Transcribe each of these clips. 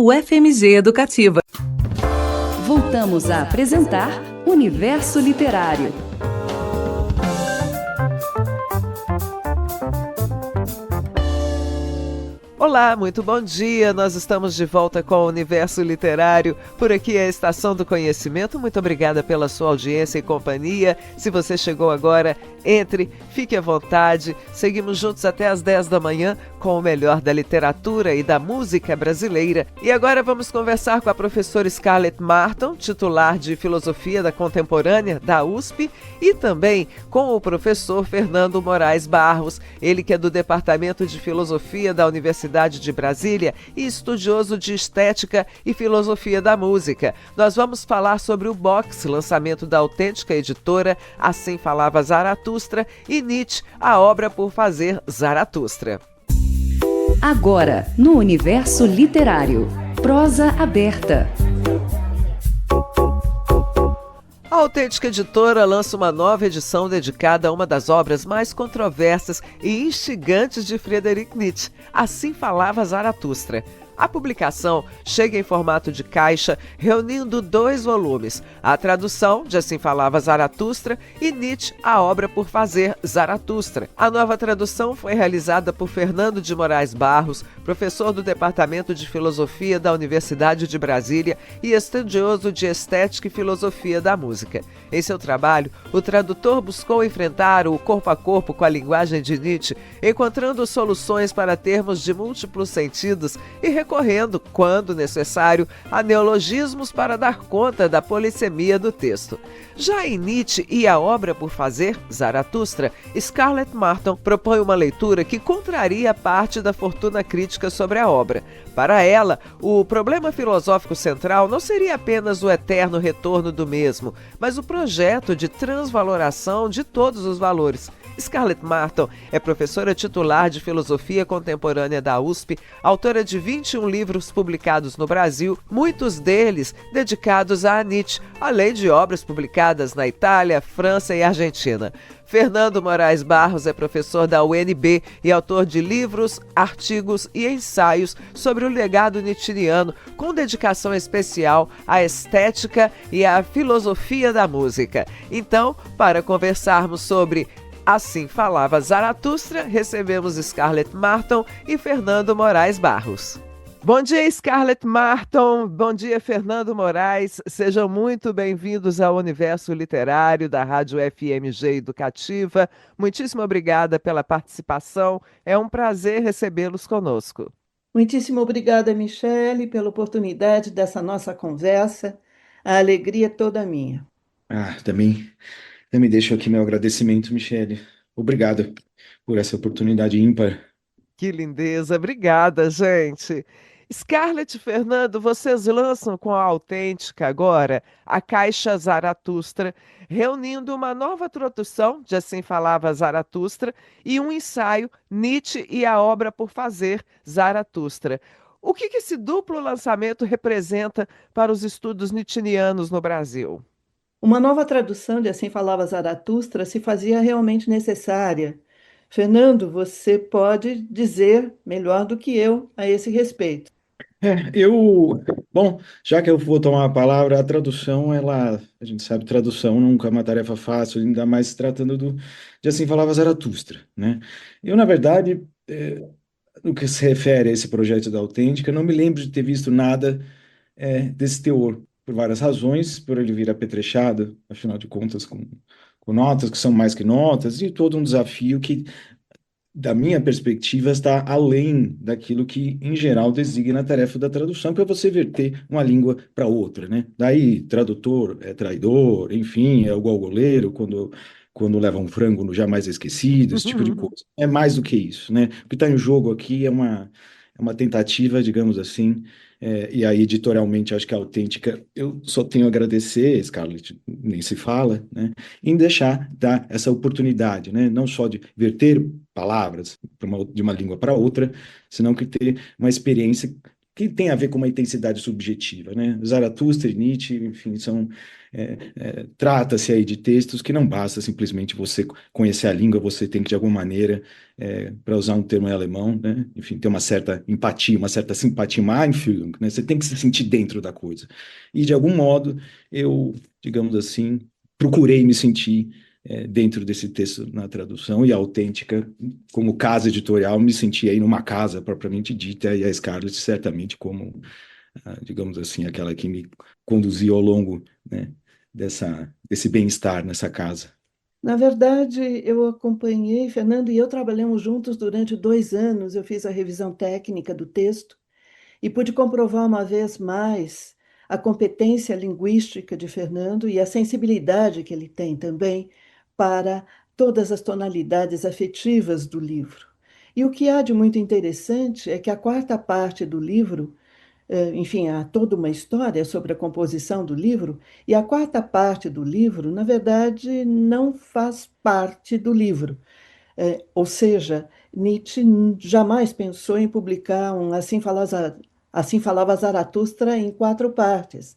UFMG Educativa. Voltamos a apresentar Universo Literário. Olá, muito bom dia. Nós estamos de volta com o Universo Literário. Por aqui é a Estação do Conhecimento. Muito obrigada pela sua audiência e companhia. Se você chegou agora, entre, fique à vontade. Seguimos juntos até às 10 da manhã com o melhor da literatura e da música brasileira. E agora vamos conversar com a professora Scarlett Marton, titular de Filosofia da Contemporânea da USP, e também com o professor Fernando Moraes Barros, ele que é do Departamento de Filosofia da Universidade de Brasília e estudioso de Estética e Filosofia da Música. Nós vamos falar sobre o Box, lançamento da autêntica editora Assim Falava Zaratustra, e Nietzsche, a obra por fazer Zaratustra. Agora, no Universo Literário, prosa aberta. A autêntica editora lança uma nova edição dedicada a uma das obras mais controversas e instigantes de Friedrich Nietzsche, Assim Falava Zaratustra. A publicação chega em formato de caixa, reunindo 2 volumes, a tradução de Assim Falava Zaratustra e Nietzsche, a obra por fazer Zaratustra. A nova tradução foi realizada por Fernando de Moraes Barros, professor do Departamento de Filosofia da Universidade de Brasília e estudioso de Estética e Filosofia da Música. Em seu trabalho, o tradutor buscou enfrentar o corpo a corpo com a linguagem de Nietzsche, encontrando soluções para termos de múltiplos sentidos e recorrendo, quando necessário, a neologismos para dar conta da polissemia do texto. Já em Nietzsche e a obra por fazer, Zaratustra, Scarlett Marton propõe uma leitura que contraria parte da fortuna crítica sobre a obra. Para ela, o problema filosófico central não seria apenas o eterno retorno do mesmo, mas o projeto de transvaloração de todos os valores. Scarlett Marton é professora titular de Filosofia Contemporânea da USP, autora de 21 livros publicados no Brasil, muitos deles dedicados a Nietzsche, além de obras publicadas na Itália, França e Argentina. Fernando Moraes Barros é professor da UNB e autor de livros, artigos e ensaios sobre o legado nietzscheano, com dedicação especial à estética e à filosofia da música. Então, para conversarmos sobre Assim Falava Zaratustra, recebemos Scarlett Marton e Fernando Moraes Barros. Bom dia, Scarlett Marton. Bom dia, Fernando Moraes. Sejam muito bem-vindos ao Universo Literário da Rádio FMG Educativa. Muitíssimo obrigada pela participação. É um prazer recebê-los conosco. Muitíssimo obrigada, Michele, pela oportunidade dessa nossa conversa. A alegria é toda minha. Também deixo aqui meu agradecimento, Michele. Obrigado por essa oportunidade ímpar. Que lindeza. Obrigada, gente. Scarlett e Fernando, vocês lançam com a autêntica agora a Caixa Zaratustra, reunindo uma nova tradução de Assim Falava Zaratustra e um ensaio, Nietzsche e a obra por fazer, Zaratustra. O que esse duplo lançamento representa para os estudos nietzscheanos no Brasil? Uma nova tradução de Assim Falava Zaratustra se fazia realmente necessária. Fernando, você pode dizer melhor do que eu a esse respeito. Bom, já que eu vou tomar a palavra, a tradução, a gente sabe, tradução nunca é uma tarefa fácil, ainda mais se tratando de Assim Falava Zaratustra, né? Eu, na verdade, no que se refere a esse projeto da Autêntica, não me lembro de ter visto nada desse teor, por várias razões, por ele vir apetrechado, afinal de contas, com notas que são mais que notas, e todo um desafio que, da minha perspectiva, está além daquilo que, em geral, designa a tarefa da tradução, que é você verter uma língua para outra, né? Daí, tradutor é traidor, enfim, é igual goleiro, quando leva um frango no jamais esquecido, esse tipo de coisa. É mais do que isso, né? O que está em jogo aqui é uma tentativa, digamos assim, e aí, editorialmente, acho que a Autêntica, eu só tenho a agradecer, Scarlett, nem se fala, né, em dar essa oportunidade, né, não só de verter palavras de uma língua para outra, senão que ter uma experiência que tem a ver com uma intensidade subjetiva, né? Zaratustra e Nietzsche, enfim, trata-se aí de textos que não basta simplesmente você conhecer a língua, você tem que, de alguma maneira, para usar um termo em alemão, né? Enfim, ter uma certa empatia, uma certa simpatia, uma Einfühlung, né? Você tem que se sentir dentro da coisa. E, de algum modo, eu, digamos assim, procurei me sentir dentro desse texto na tradução, e a Autêntica, como casa editorial, me senti aí numa casa propriamente dita, e a Scarlett certamente como, digamos assim, aquela que me conduziu ao longo, né, desse bem-estar nessa casa. Na verdade, eu acompanhei, Fernando e eu trabalhamos juntos durante 2 anos. Eu fiz a revisão técnica do texto e pude comprovar uma vez mais a competência linguística de Fernando e a sensibilidade que ele tem também para todas as tonalidades afetivas do livro. E o que há de muito interessante é que a quarta parte do livro, enfim, há toda uma história sobre a composição do livro, e a quarta parte do livro, na verdade, não faz parte do livro. Ou seja, Nietzsche jamais pensou em publicar um Assim Falava Zaratustra em 4 partes.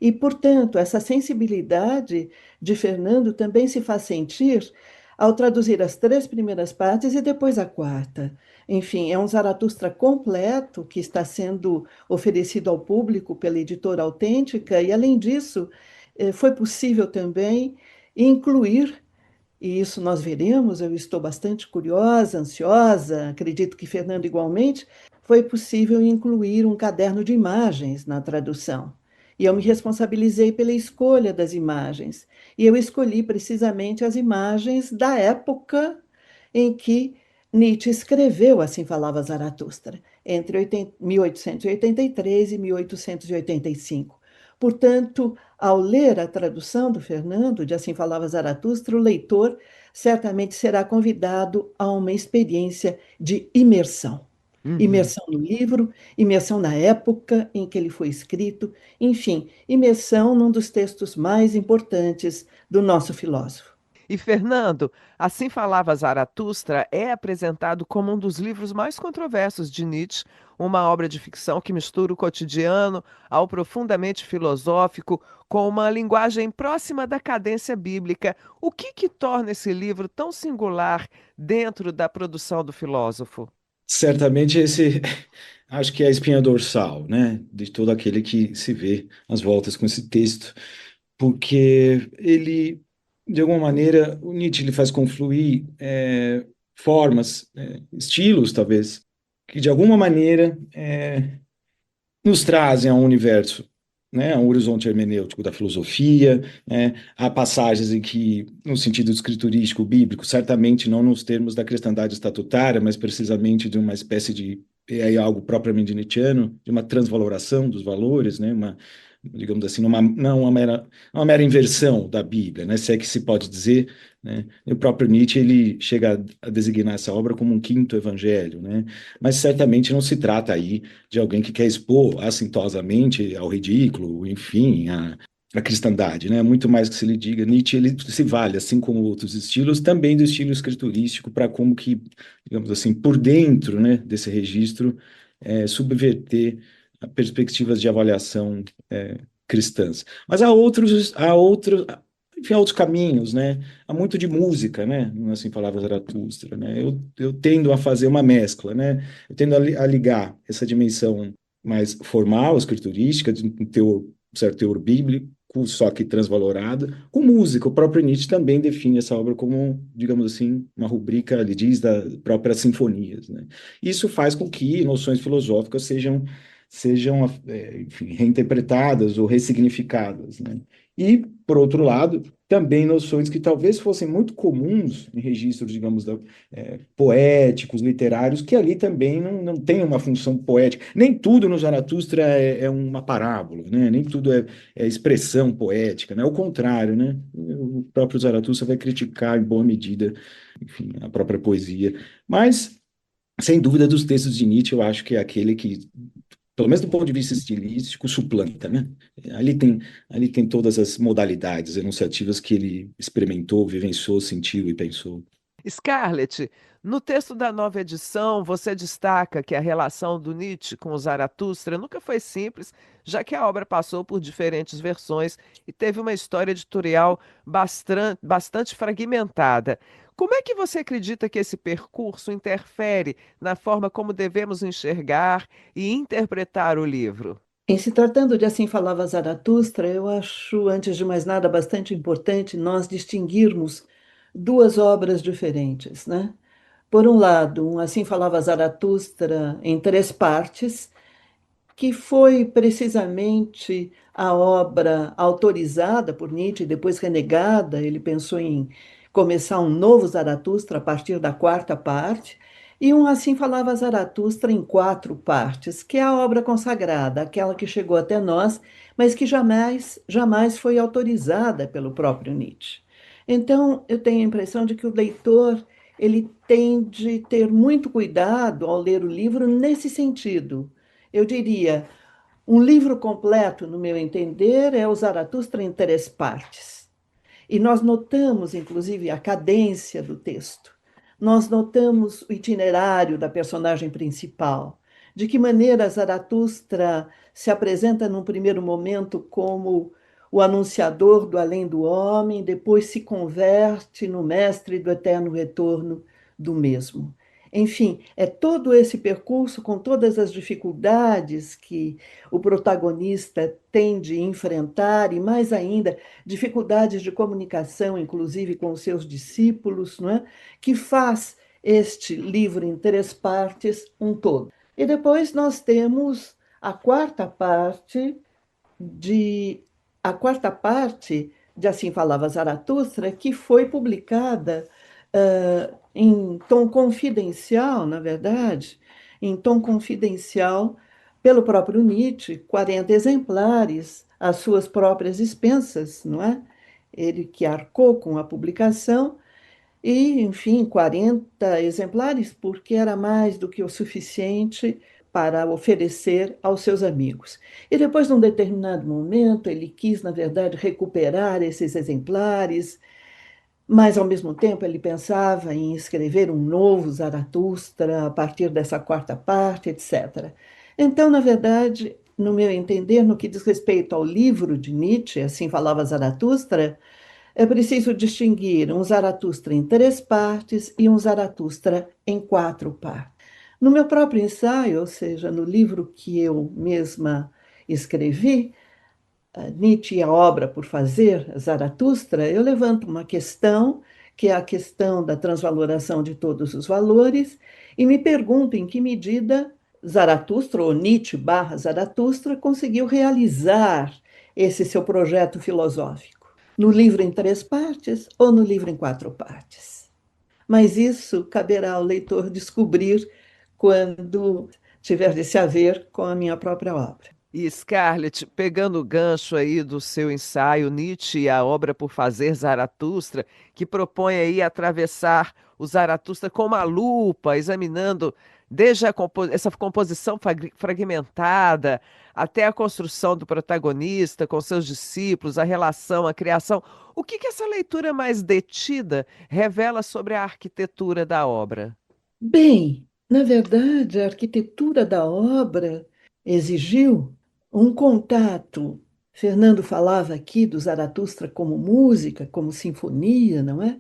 E, portanto, essa sensibilidade de Fernando também se faz sentir ao traduzir as 3 primeiras partes e depois a quarta. Enfim, é um Zaratustra completo que está sendo oferecido ao público pela editora Autêntica, e, além disso, foi possível também incluir, e isso nós veremos, eu estou bastante curiosa, ansiosa, acredito que Fernando igualmente, foi possível incluir um caderno de imagens na tradução. E eu me responsabilizei pela escolha das imagens. E eu escolhi precisamente as imagens da época em que Nietzsche escreveu Assim Falava Zaratustra, entre 1883 e 1885. Portanto, ao ler a tradução do Fernando, de Assim Falava Zaratustra, o leitor certamente será convidado a uma experiência de imersão. Uhum. Imersão no livro, imersão na época em que ele foi escrito, enfim, imersão num dos textos mais importantes do nosso filósofo. E Fernando, Assim Falava Zaratustra é apresentado como um dos livros mais controversos de Nietzsche, uma obra de ficção que mistura o cotidiano ao profundamente filosófico, com uma linguagem próxima da cadência bíblica. O que torna esse livro tão singular dentro da produção do filósofo? Certamente esse, acho que é a espinha dorsal, né, de todo aquele que se vê às voltas com esse texto, porque ele, de alguma maneira, o Nietzsche ele faz confluir formas, estilos, talvez, que de alguma maneira nos trazem a um universo, né, a um horizonte hermenêutico da filosofia, né, há passagens em que, no sentido escriturístico bíblico, certamente não nos termos da cristandade estatutária, mas precisamente de uma espécie de, algo propriamente nietzschiano, de uma transvaloração dos valores, né, digamos assim, não uma mera inversão da Bíblia, né, se é que se pode dizer, né, e o próprio Nietzsche ele chega a designar essa obra como um quinto evangelho, né, mas certamente não se trata aí de alguém que quer expor assintosamente ao ridículo, enfim, a cristandade, né? Muito mais que se lhe diga, Nietzsche ele se vale, assim como outros estilos, também do estilo escriturístico para como que, digamos assim, por dentro, né, desse registro, subverter perspectivas de avaliação cristãs. Mas enfim, há outros caminhos, né? Há muito de música, né? Assim falava Zaratustra, né? Eu tendo a fazer uma mescla, né? Eu tendo a ligar essa dimensão mais formal, escriturística, de um certo teor bíblico, só que transvalorado, com música. O próprio Nietzsche também define essa obra como, digamos assim, uma rubrica, ele diz, da própria sinfonias, né? Isso faz com que noções filosóficas sejam enfim, reinterpretadas ou ressignificadas, né? E, por outro lado, também noções que talvez fossem muito comuns em registros, digamos, poéticos, literários, que ali também não tem uma função poética. Nem tudo no Zaratustra é uma parábola, né? Nem tudo é expressão poética, né? Ao contrário, né? O próprio Zaratustra vai criticar, em boa medida, enfim, a própria poesia. Mas, sem dúvida, dos textos de Nietzsche, eu acho que é aquele que, pelo menos do ponto de vista estilístico, suplanta, né? Ali tem todas as modalidades enunciativas que ele experimentou, vivenciou, sentiu e pensou. Scarlett, no texto da nova edição, você destaca que a relação do Nietzsche com o Zaratustra nunca foi simples, já que a obra passou por diferentes versões e teve uma história editorial bastante fragmentada. Como é que você acredita que esse percurso interfere na forma como devemos enxergar e interpretar o livro? Em se tratando de Assim Falava Zaratustra, eu acho, antes de mais nada, bastante importante nós distinguirmos duas obras diferentes, né? Por um lado, um Assim Falava Zaratustra em três partes, que foi precisamente a obra autorizada por Nietzsche, depois renegada. Ele pensou em começar um novo Zaratustra a partir da quarta parte, e um Assim Falava Zaratustra em quatro partes, que é a obra consagrada, aquela que chegou até nós, mas que jamais foi autorizada pelo próprio Nietzsche. Então, eu tenho a impressão de que o leitor ele tem de ter muito cuidado ao ler o livro nesse sentido. Eu diria, um livro completo, no meu entender, é o Zaratustra em três partes. E nós notamos, inclusive, a cadência do texto. Nós notamos o itinerário da personagem principal. De que maneira Zaratustra se apresenta num primeiro momento como o anunciador do além do homem, depois se converte no mestre do eterno retorno do mesmo. Enfim, é todo esse percurso com todas as dificuldades que o protagonista tem de enfrentar, e mais ainda, dificuldades de comunicação, inclusive com os seus discípulos, não é? Que faz este livro em três partes um todo. E depois nós temos a quarta parte de a quarta parte de Assim Falava Zaratustra, que foi publicada em tom confidencial, na verdade, em tom confidencial pelo próprio Nietzsche, 40 exemplares às suas próprias expensas, não é? Ele que arcou com a publicação, e, enfim, 40 exemplares, porque era mais do que o suficiente para oferecer aos seus amigos. E depois, num determinado momento, ele quis, na verdade, recuperar esses exemplares, mas, ao mesmo tempo, ele pensava em escrever um novo Zaratustra a partir dessa quarta parte, etc. Então, na verdade, no meu entender, no que diz respeito ao livro de Nietzsche, Assim Falava Zaratustra, é preciso distinguir um Zaratustra em três partes e um Zaratustra em quatro partes. No meu próprio ensaio, ou seja, no livro que eu mesma escrevi, Nietzsche e a obra por fazer, Zaratustra, eu levanto uma questão, que é a questão da transvaloração de todos os valores, e me pergunto em que medida Zaratustra, ou Nietzsche barra Zaratustra, conseguiu realizar esse seu projeto filosófico. No livro em três partes ou no livro em quatro partes. Mas isso caberá ao leitor descobrir quando tiver de se haver com a minha própria obra. E Scarlett, pegando o gancho aí do seu ensaio Nietzsche e a obra por fazer Zaratustra, que propõe aí atravessar o Zaratustra com uma lupa, examinando desde essa composição fragmentada até a construção do protagonista com seus discípulos, a relação, a criação. O que essa leitura mais detida revela sobre a arquitetura da obra? Bem, na verdade, a arquitetura da obra exigiu um contato. Fernando falava aqui do Zaratustra como música, como sinfonia, não é?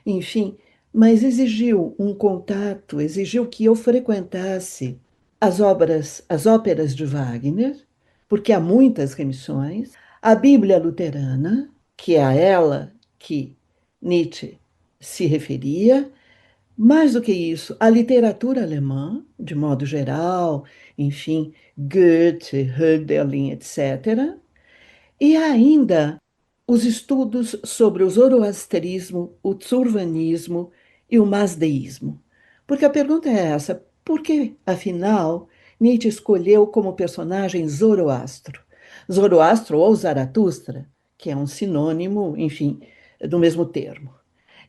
Enfim, mas exigiu um contato, exigiu que eu frequentasse as óperas de Wagner, porque há muitas remissões, a Bíblia luterana, que é a ela que Nietzsche se referia, mais do que isso, a literatura alemã, de modo geral, enfim, Goethe, Hölderlin, etc., e ainda os estudos sobre o zoroastrismo, o tsurvanismo e o mazdeísmo. Porque a pergunta é essa: por que, afinal, Nietzsche escolheu como personagem Zoroastro? Zoroastro ou Zaratustra, que é um sinônimo, enfim, do mesmo termo.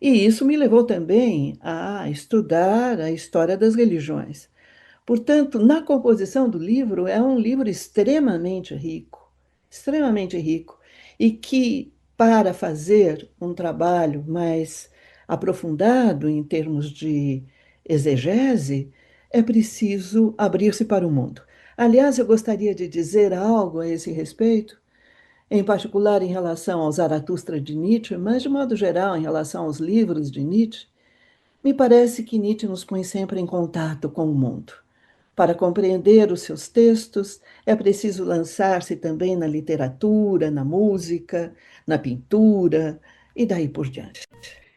E isso me levou também a estudar a história das religiões. Portanto, na composição do livro, é um livro extremamente rico, e que, para fazer um trabalho mais aprofundado em termos de exegese, é preciso abrir-se para o mundo. Aliás, eu gostaria de dizer algo a esse respeito, em particular em relação ao Zaratustra de Nietzsche, mas de modo geral em relação aos livros de Nietzsche. Me parece que Nietzsche nos põe sempre em contato com o mundo. Para compreender os seus textos, é preciso lançar-se também na literatura, na música, na pintura e daí por diante.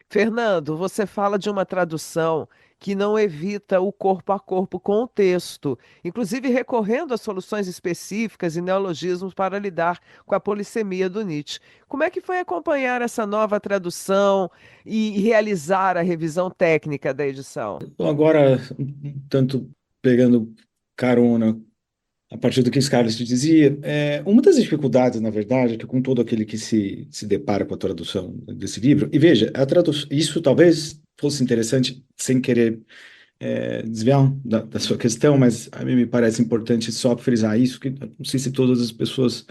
Fernando, você fala de uma tradução que não evita o corpo a corpo com o texto, inclusive recorrendo a soluções específicas e neologismos para lidar com a polissemia do Nietzsche. Como é que foi acompanhar essa nova tradução e realizar a revisão técnica da edição? Então, agora, tanto pegando carona a partir do que Scarlett dizia, uma das dificuldades, na verdade, é que com todo aquele que se depara com a tradução desse livro, e veja, a tradução, isso talvez fosse interessante, sem querer desviar da sua questão, mas a mim me parece importante só frisar isso, que não sei se todas as pessoas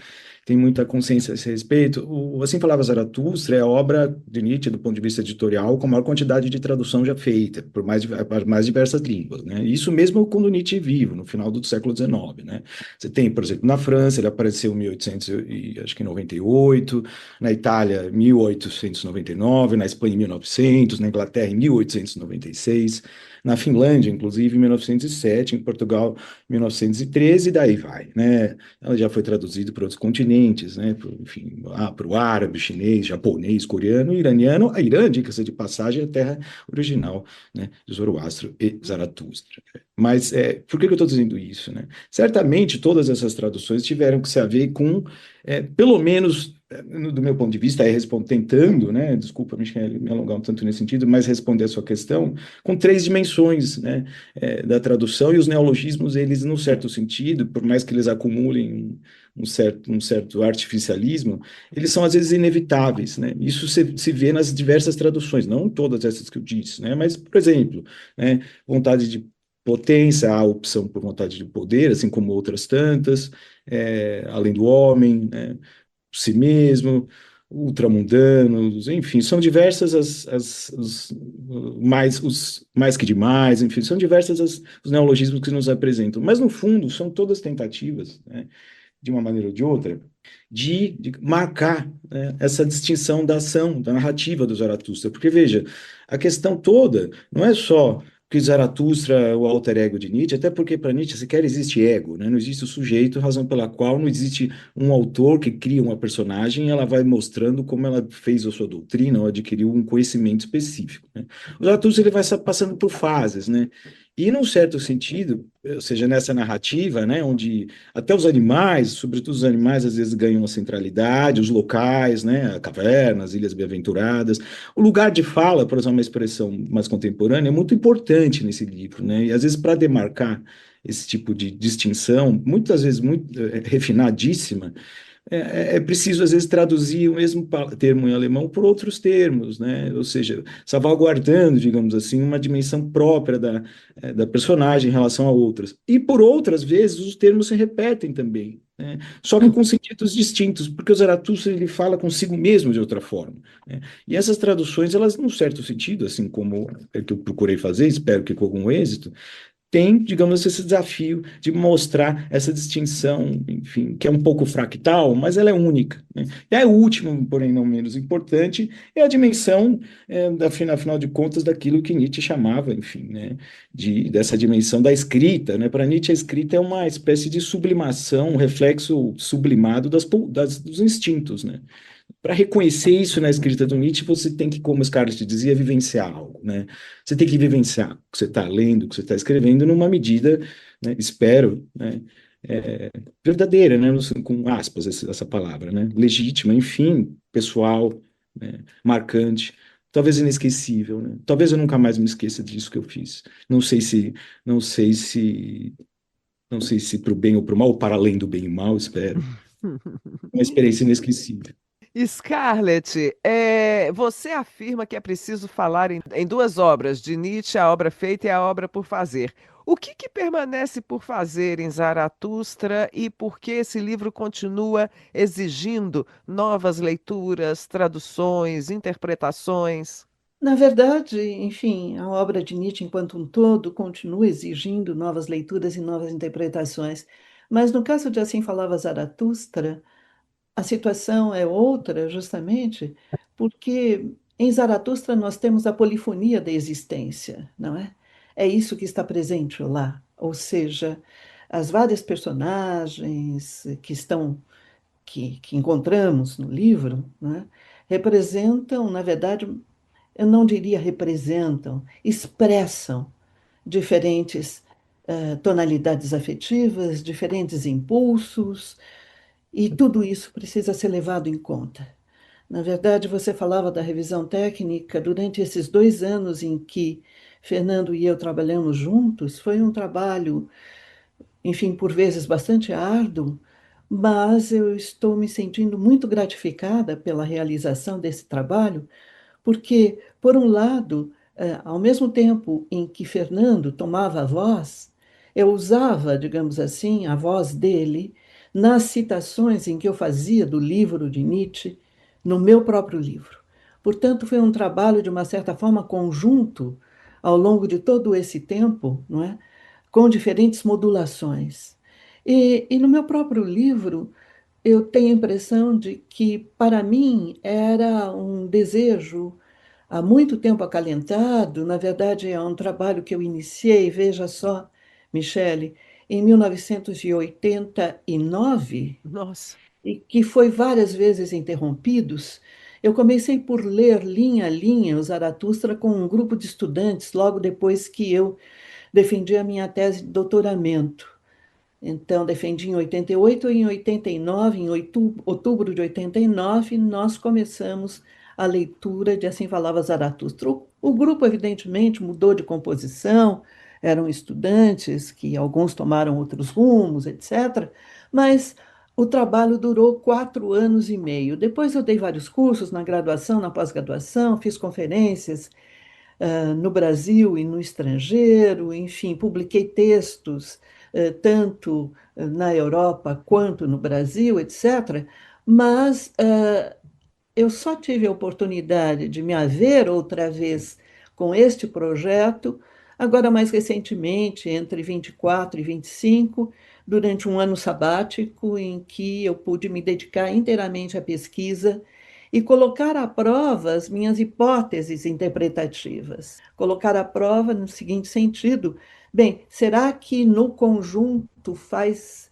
têm muita consciência a esse respeito. Assim Falava Zaratustra é a obra de Nietzsche, do ponto de vista editorial, com a maior quantidade de tradução já feita, por mais diversas línguas, né? Isso mesmo quando Nietzsche é vivo, no final do século XIX, né? Você tem, por exemplo, na França, ele apareceu em 1898, na Itália, 1899, na Espanha, em 1900, na Inglaterra, em 1896, na Finlândia, inclusive, em 1907, em Portugal, em 1913, e daí vai, né? Ela já foi traduzida para outros continentes, né? Enfim, para o árabe, chinês, japonês, coreano, iraniano. A Irã, diga-se de passagem, é a terra original, né, de Zoroastro e Zaratustra. Mas por que eu estou dizendo isso, né? Certamente todas essas traduções tiveram que se haver com, pelo menos do meu ponto de vista, tentando, né, desculpa me alongar um tanto nesse sentido, mas responder a sua questão, com três dimensões, né, da tradução, e os neologismos, eles, num certo sentido, por mais que eles acumulem um certo artificialismo, eles são às vezes inevitáveis, né? Isso se vê nas diversas traduções, não todas essas que eu disse, né? Mas, por exemplo, né, vontade de potência, a opção por vontade de poder, assim como outras tantas, além do homem, né? Si mesmo, ultramundanos, enfim, são diversas os mais que demais, enfim, são diversas os neologismos que nos apresentam, mas no fundo são todas tentativas, né, de uma maneira ou de outra, de marcar, né, essa distinção da ação, da narrativa do Zaratustra, porque veja, a questão toda não é só que Zaratustra é o alter ego de Nietzsche, até porque para Nietzsche sequer existe ego, né? Não existe o sujeito, razão pela qual não existe um autor que cria uma personagem e ela vai mostrando como ela fez a sua doutrina ou adquiriu um conhecimento específico, né? O Zaratustra ele vai passando por fases, né? E, num certo sentido, ou seja, nessa narrativa, né, onde até os animais, sobretudo os animais, às vezes ganham uma centralidade, os locais, né, cavernas, ilhas bem-aventuradas, o lugar de fala, por usar uma expressão mais contemporânea, é muito importante nesse livro, né, e às vezes para demarcar esse tipo de distinção, muitas vezes muito refinadíssima, é preciso, às vezes, traduzir o mesmo termo em alemão por outros termos, né? Ou seja, salvaguardando, digamos assim, uma dimensão própria da personagem em relação a outras. E, por outras vezes, os termos se repetem também, né? Só que com sentidos distintos, porque o Zaratustra ele fala consigo mesmo de outra forma, né? E essas traduções, elas, num certo sentido, assim como é que eu procurei fazer, espero que com algum êxito, tem, digamos, esse desafio de mostrar essa distinção, enfim, que é um pouco fractal, mas ela é única, né? E a última, porém não menos importante, é a dimensão, afinal de contas, daquilo que Nietzsche chamava, enfim, né, dessa dimensão da escrita, né? Para Nietzsche, a escrita é uma espécie de sublimação, um reflexo sublimado dos instintos, né? Para reconhecer isso na escrita do Nietzsche, você tem que, como Scarlett dizia, vivenciar algo, né? Você tem que vivenciar o que você está lendo, o que você está escrevendo, numa medida, né, espero, né, verdadeira, né, com aspas, essa palavra, né? Legítima, enfim, pessoal, né, marcante, talvez inesquecível, né? Talvez eu nunca mais me esqueça disso que eu fiz. Não sei se, não sei se para o bem ou para o mal, ou para além do bem e mal, espero. Uma experiência inesquecível. Scarlett, você afirma que é preciso falar em duas obras, de Nietzsche, a obra feita e a obra por fazer. O que permanece por fazer em Zaratustra e por que esse livro continua exigindo novas leituras, traduções, interpretações? Na verdade, enfim, a obra de Nietzsche, enquanto um todo, continua exigindo novas leituras e novas interpretações. Mas no caso de Assim Falava Zaratustra, a situação é outra, justamente porque em Zaratustra nós temos a polifonia da existência, não é? É isso que está presente lá. Ou seja, as várias personagens que encontramos no livro, não é? Representam, na verdade, eu não diria representam, expressam diferentes tonalidades afetivas, diferentes impulsos, e tudo isso precisa ser levado em conta. Na verdade, você falava da revisão técnica, durante esses 2 anos em que Fernando e eu trabalhamos juntos, foi um trabalho, enfim, por vezes bastante árduo, mas eu estou me sentindo muito gratificada pela realização desse trabalho, porque, por um lado, ao mesmo tempo em que Fernando tomava a voz, eu usava, digamos assim, a voz dele nas citações em que eu fazia do livro de Nietzsche, no meu próprio livro. Portanto, foi um trabalho, de uma certa forma, conjunto, ao longo de todo esse tempo, não é? Com diferentes modulações. E no meu próprio livro, eu tenho a impressão de que, para mim, era um desejo há muito tempo acalentado. Na verdade, é um trabalho que eu iniciei, veja só, Michele, em 1989, Nossa. e que foi várias vezes interrompidos. Eu comecei por ler linha a linha o Zaratustra com um grupo de estudantes, logo depois que eu defendi a minha tese de doutoramento. Então, defendi em 88 e em 89, em outubro de 89, nós começamos a leitura de Assim Falava Zaratustra. O grupo, evidentemente, mudou de composição, eram estudantes que alguns tomaram outros rumos, etc. Mas o trabalho durou 4 anos e meio. Depois eu dei vários cursos na graduação, na pós-graduação, fiz conferências no Brasil e no estrangeiro, enfim, publiquei textos tanto na Europa quanto no Brasil, etc. Mas eu só tive a oportunidade de me haver outra vez com este projeto, agora mais recentemente, entre 24 e 25, durante um ano sabático em que eu pude me dedicar inteiramente à pesquisa e colocar à prova as minhas hipóteses interpretativas. Colocar à prova no seguinte sentido: bem, será que no conjunto faz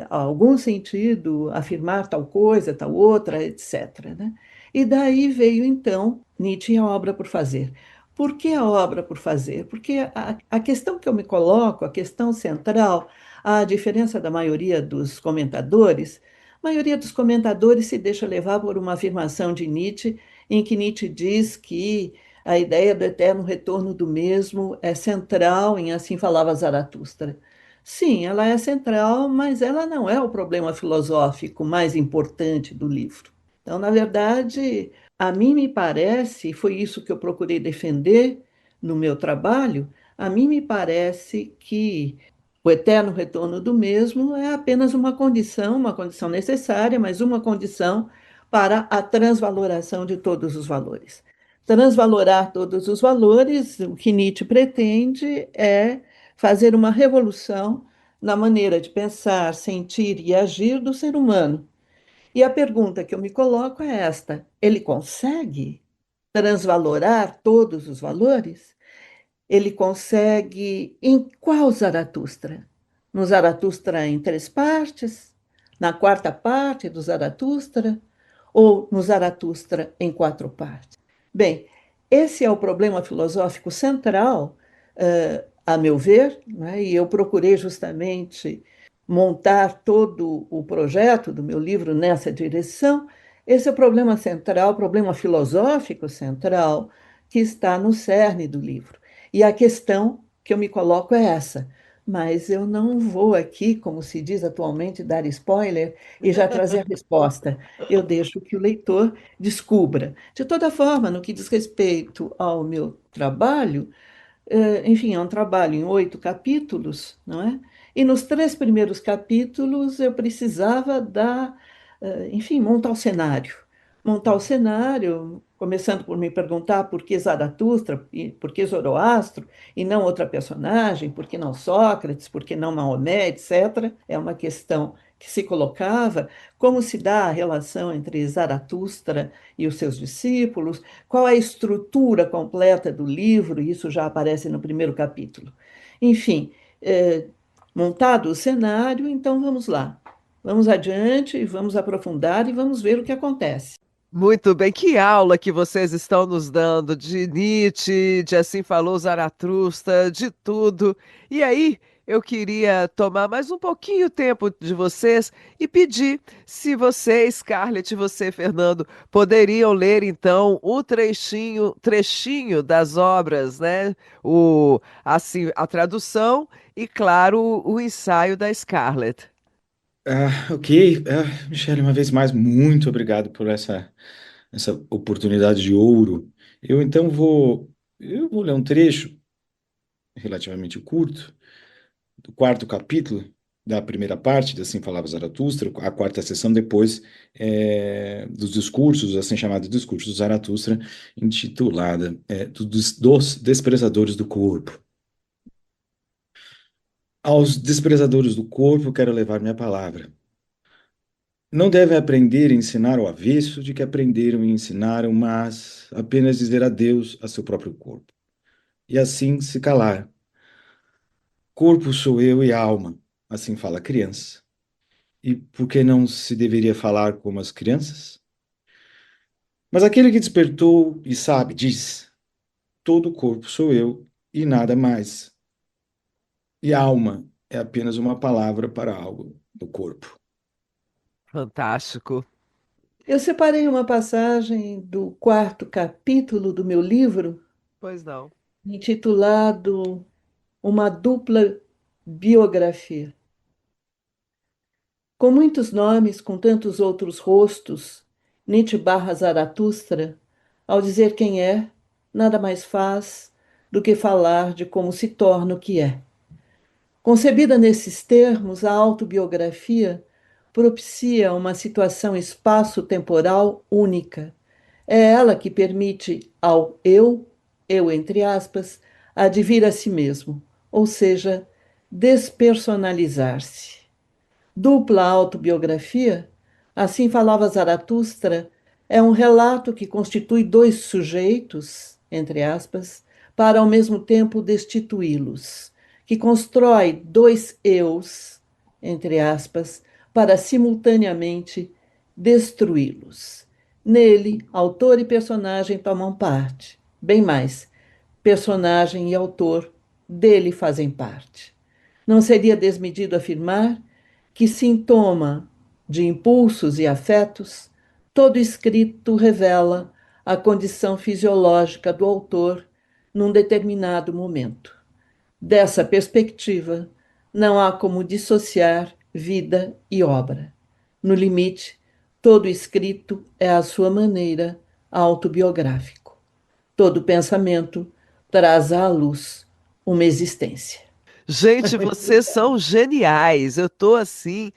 algum sentido afirmar tal coisa, tal outra, etc. Né? E daí veio, então, Nietzsche e a obra por fazer. Por que a obra por fazer? Porque a questão que eu me coloco, a questão central, a diferença da maioria dos comentadores, a maioria dos comentadores se deixa levar por uma afirmação de Nietzsche, em que Nietzsche diz que a ideia do eterno retorno do mesmo é central em Assim Falava Zaratustra. Sim, ela é central, mas ela não é o problema filosófico mais importante do livro. Então, na verdade, a mim me parece, e foi isso que eu procurei defender no meu trabalho, a mim me parece que o eterno retorno do mesmo é apenas uma condição necessária, mas uma condição para a transvaloração de todos os valores. Transvalorar todos os valores, o que Nietzsche pretende é fazer uma revolução na maneira de pensar, sentir e agir do ser humano. E a pergunta que eu me coloco é esta: ele consegue transvalorar todos os valores? Ele consegue em qual Zaratustra? No Zaratustra em 3 partes? Na quarta parte do Zaratustra? Ou no Zaratustra em 4 partes? Bem, esse é o problema filosófico central, a meu ver, né? E eu procurei justamente montar todo o projeto do meu livro nessa direção. Esse é o problema central, o problema filosófico central, que está no cerne do livro. E a questão que eu me coloco é essa. Mas eu não vou aqui, como se diz atualmente, dar spoiler e já trazer a resposta. Eu deixo que o leitor descubra. De toda forma, no que diz respeito ao meu trabalho, enfim, é um trabalho em 8 capítulos, não é? E nos 3 primeiros capítulos eu precisava enfim, montar o cenário. Montar o cenário, começando por me perguntar por que Zaratustra, e por que Zoroastro, e não outra personagem, por que não Sócrates, por que não Maomé, etc. É uma questão que se colocava, como se dá a relação entre Zaratustra e os seus discípulos, qual a estrutura completa do livro, isso já aparece no primeiro capítulo. Enfim, montado o cenário, então vamos lá. Vamos adiante e vamos aprofundar e vamos ver o que acontece. Muito bem, que aula que vocês estão nos dando de Nietzsche, de Assim Falou Zaratustra, de tudo. E aí, eu queria tomar mais um pouquinho tempo de vocês e pedir se você, Scarlett, e você, Fernando, poderiam ler então o trechinho das obras, né? Assim, a tradução e, claro, o ensaio da Scarlett. Ok. Michele, uma vez mais, muito obrigado por essa oportunidade de ouro. Eu vou ler um trecho relativamente curto do quarto capítulo da primeira parte de Assim Falava Zaratustra, a quarta sessão depois dos discursos, assim chamados discursos do Zaratustra, intitulada dos desprezadores do corpo. Aos desprezadores do corpo quero levar minha palavra. Não devem aprender e ensinar ao avesso de que aprenderam e ensinaram, mas apenas dizer adeus a seu próprio corpo. E assim se calar. Corpo sou eu e alma, assim fala a criança. E por que não se deveria falar como as crianças? Mas aquele que despertou e sabe, diz: todo o corpo sou eu e nada mais. E alma é apenas uma palavra para algo do corpo. Fantástico. Eu separei uma passagem do quarto capítulo do meu livro, Pois não. intitulado Uma Dupla Biografia. Com muitos nomes, com tantos outros rostos, Nietzsche barra Zaratustra, ao dizer quem é, nada mais faz do que falar de como se torna o que é. Concebida nesses termos, a autobiografia propicia uma situação espaço-temporal única. É ela que permite ao eu entre aspas, advir a si mesmo, ou seja, despersonalizar-se. Dupla autobiografia, assim falava Zaratustra, é um relato que constitui dois sujeitos, entre aspas, para ao mesmo tempo destituí-los, que constrói dois eus, entre aspas, para simultaneamente destruí-los. Nele, autor e personagem tomam parte. Bem mais, personagem e autor dele fazem parte. Não seria desmedido afirmar que sintoma de impulsos e afetos, todo escrito revela a condição fisiológica do autor num determinado momento. Dessa perspectiva, não há como dissociar vida e obra. No limite, todo escrito é à sua maneira autobiográfico. Todo pensamento traz à luz uma existência. Gente, vocês são geniais. Eu tô assim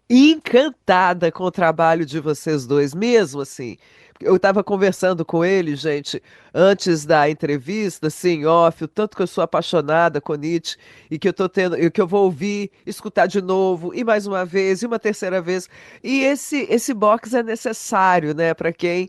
encantada com o trabalho de vocês dois, mesmo assim. Eu estava conversando com ele, gente, antes da entrevista, assim, off, o tanto que eu sou apaixonada com Nietzsche e que eu tô tendo, e que eu vou ouvir, escutar de novo, e mais uma vez, e uma terceira vez. E esse box é necessário, né, para quem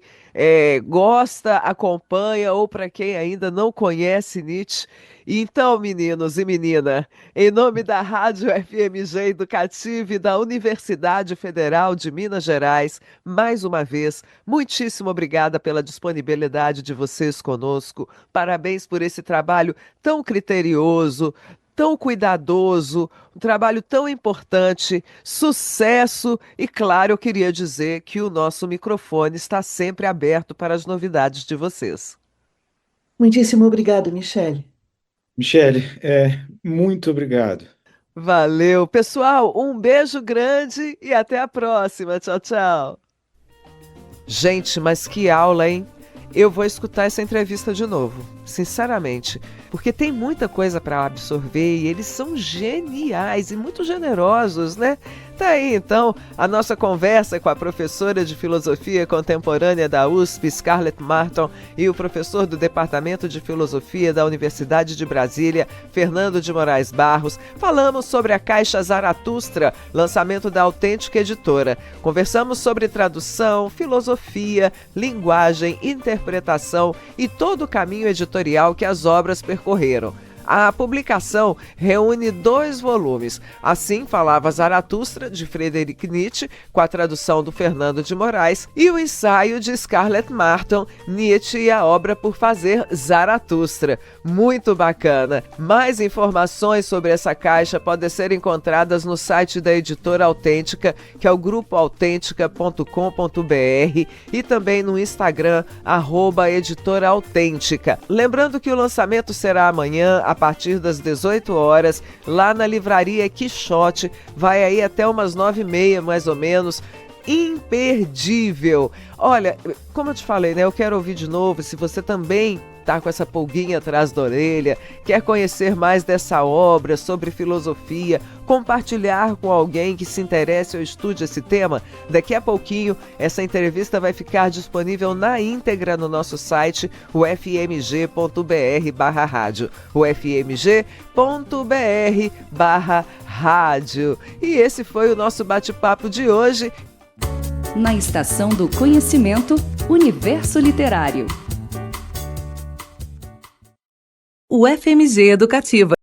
gosta, acompanha, ou para quem ainda não conhece Nietzsche. Então, meninos e menina, em nome da Rádio FMG Educativa e da Universidade Federal de Minas Gerais, mais uma vez, muitíssimo obrigada pela disponibilidade de vocês conosco. Parabéns por esse trabalho tão criterioso, tão cuidadoso, um trabalho tão importante. Sucesso! E claro, eu queria dizer que o nosso microfone está sempre aberto para as novidades de vocês. Muitíssimo obrigado, Michele. Michele, muito obrigado. Valeu, pessoal. Um beijo grande e até a próxima. Tchau, tchau. Gente, mas que aula, hein? Eu vou escutar essa entrevista de novo, sinceramente, porque tem muita coisa para absorver e eles são geniais e muito generosos, né? tá aí então a nossa conversa com a professora de Filosofia Contemporânea da USP, Scarlett Marton, e o professor do Departamento de Filosofia da Universidade de Brasília, Fernando de Moraes Barros. Falamos sobre a Caixa Zaratustra, lançamento da Autêntica Editora. Conversamos sobre tradução, filosofia, linguagem, interpretação e todo o caminho editorial que as obras percorreram. A publicação reúne 2 volumes. Assim Falava Zaratustra, de Friedrich Nietzsche, com a tradução do Fernando de Moraes, e o ensaio de Scarlett Marton, Nietzsche e a obra por fazer Zaratustra. Muito bacana! Mais informações sobre essa caixa podem ser encontradas no site da Editora Autêntica, que é o grupoautêntica.com.br, e também no Instagram, @Editora Autêntica. Lembrando que o lançamento será amanhã, a partir das 18 horas, lá na Livraria Quixote. Vai aí até umas 9h30, mais ou menos. Imperdível! Olha, como eu te falei, né? Eu quero ouvir de novo. Se você também tá com essa pulguinha atrás da orelha, quer conhecer mais dessa obra, sobre filosofia, compartilhar com alguém que se interesse ou estude esse tema, daqui a pouquinho essa entrevista vai ficar disponível na íntegra no nosso site, ufmg.br/rádio, ufmg.br/rádio. E esse foi o nosso bate-papo de hoje. Na Estação do Conhecimento, Universo Literário. UFMG Educativa.